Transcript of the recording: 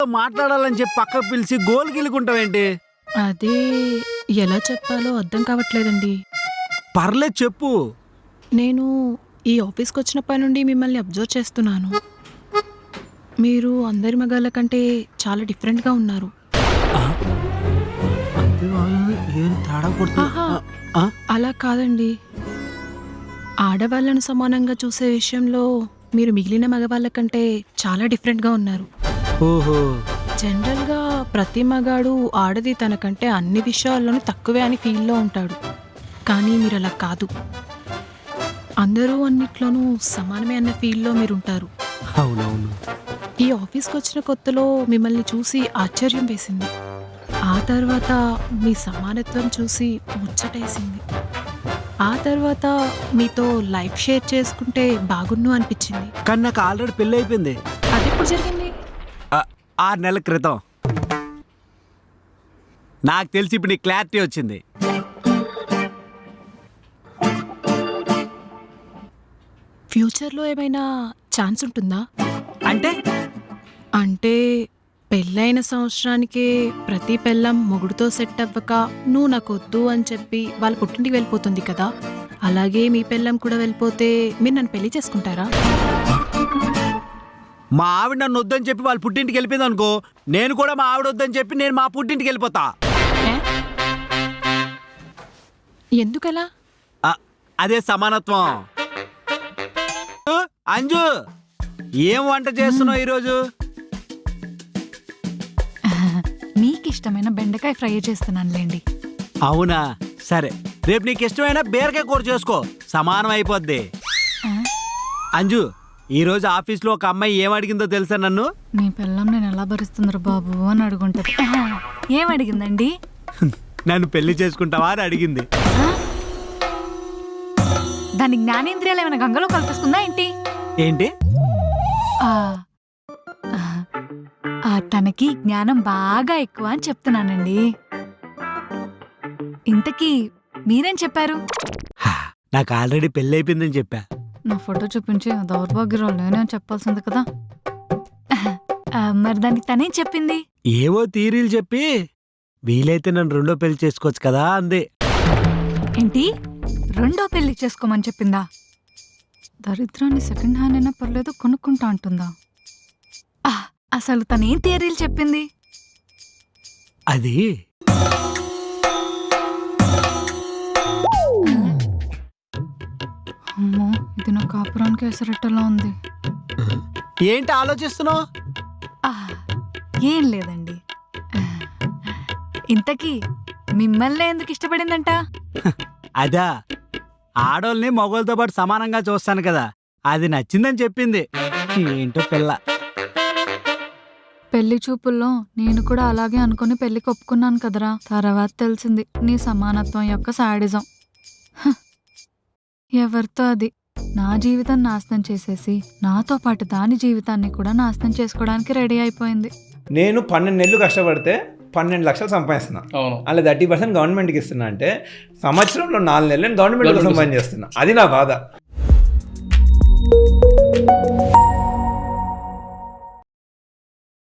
మాట్లాడాలని చెప్పి పక్కకు పిలిచి గోలు గిలుకుంటావేంటి? అదే ఎలా చెప్పాలో అర్థం కావట్లేదండి. పర్లేదు చెప్పు. నేను ఈ ఆఫీస్కి వచ్చినప్పటి నుండి మిమ్మల్ని అబ్జర్వ్ చేస్తున్నాను. మీరు అందరి మగాళ్ళ కంటే చాలా డిఫరెంట్గా ఉన్నారు. ఏం తేడా కొడుతున్నా? అలా కాదండి, ఆడవాళ్ళను సమానంగా చూసే విషయంలో మీరు మిగిలిన మగవాళ్ళ కంటే చాలా డిఫరెంట్గా ఉన్నారు. ఓహో, జనరల్గా ప్రతి మగాడు ఆడది తనకంటే అన్ని విషయాల్లోనూ తక్కువే అని ఫీల్లో ఉంటాడు. కానీ మీరు అలా కాదు, అందరూ అన్నిట్లోనూ సమానమే అన్న ఫీల్లో మీరుంటారు. అవునవును. ఈ ఆఫీస్కి వచ్చిన కొత్తలో మిమ్మల్ని చూసి ఆశ్చర్యం వేసింది. ఆ తర్వాత మీ సమానత్వం చూసి ముచ్చటేసింది. ఆ తర్వాత మీతో లైఫ్ షేర్ చేసుకుంటే బాగున్ను అనిపించింది. కానీ నాకు ఆల్రెడీ పెళ్ళి అయిపోయింది. అది ఎప్పుడు జరిగింది? 6 నెలల క్రితం. నాకు తెలిసి ఇప్పుడు నీకు క్లారిటీ వచ్చింది. ఫ్యూచర్లో ఏమైనా ఛాన్స్ ఉంటుందా? అంటే పెళ్ళైన సంవత్సరానికే ప్రతి పెళ్ళం మొగుడుతో సెట్ అవ్వక నువ్వు నాకు వద్దు అని చెప్పి వాళ్ళ పుట్టింటికి వెళ్ళిపోతుంది కదా, అలాగే మీ పెళ్ళం కూడా వెళ్ళిపోతే మీరు నన్ను పెళ్లి చేసుకుంటారా? మా ఆవిడ నన్ను వద్దని చెప్పి వాళ్ళ పుట్టింటికి వెళ్ళిపోయింది అనుకో, నేను కూడా మా ఆవిడ వద్దని చెప్పి నేను మా పుట్టింటికి వెళ్ళిపోతా. ఎందుకలా? అదే సమానత్వం. అంజు, ఏం వంట చేస్తున్నావు ఈరోజు? మీకిష్టమైన బెండకాయ ఫ్రై చేస్తున్నానులేండి. అవునా, సరే. రేపు నీకు ఇష్టమైన బీరకాయ కూర చేసుకో, సమానం అయిపోద్ది. అంజు, ఈరోజు ఆఫీస్లో ఒక అమ్మాయి ఏమడిగిందో తెలుసా నన్ను? నీ పిల్లం నేను ఎలా భరిస్తుందరు బాబు అని అడుగుంటది. ఏమడిగిందండి? నన్ను పెళ్లి చేసుకుంటావా అని అడిగింది. దాని జ్ఞానేంద్రియాలు ఏమైనా గంగలో కల్పిస్తుందా ఏంటి? ఏంటి? తనకి జ్ఞానం బాగా ఎక్కువ అని చెప్తున్నానండి. ఇంతకీ మీరేం చెప్పారు? నాకు ఆల్రెడీ పెళ్లి అయిపోయిందని చెప్పా. నా ఫోటో చూపించి దౌర్భాగ్యరాలు నేనే చెప్పాల్సింది కదా. మరి దానికి తనేం చెప్పింది? ఏవో థీరీలు చెప్పి వీలైతే నన్ను రెండో పెళ్లి చేసుకోవచ్చు కదా అంది. ఏంటి, రెండో పెళ్లి చేసుకోమని చెప్పిందా? దరిద్రాన్ని సెకండ్ హ్యాండ్ అయినా పర్లేదు కొనుక్కుంటా అంటుందా? అసలు తనేం థియరీలు చెప్పింది? అది అమ్మో, ఇది నా కాపురానికి ఎసరెట్టలా ఉంది. ఏంటి ఆలోచిస్తున్నావు? ఏం లేదండి. ఇంతకీ మిమ్మల్ని ఎందుకు ఇష్టపడిందంట? అదా, ఆడోళ్ళని మగోళ్ళతో పాటు సమానంగా చూస్తాను కదా, అది నచ్చిందని చెప్పింది. ఏంటో పిల్ల. పెళ్లి చూపుల్లో నేను కూడా అలాగే అనుకుని పెళ్లికి ఒప్పుకున్నాను కదరా. తర్వాత తెలిసింది నీ సమానత్వం యొక్క శాడిజం. ఎవరితో అది నా జీవితం నాశనం చేసేసి నాతో పాటు దాని జీవితాన్ని కూడా నాశనం చేసుకోవడానికి రెడీ అయిపోయింది. నేను 12 నెలలు కష్టపడితే 12 లక్షలు సంపాదిస్తున్నా. అలా 30% గవర్నమెంట్కి ఇస్తున్నా అంటే సంవత్సరంలో 4 నెలలు గవర్నమెంట్ సంపాదించేస్తున్నా. అది నా బాధ.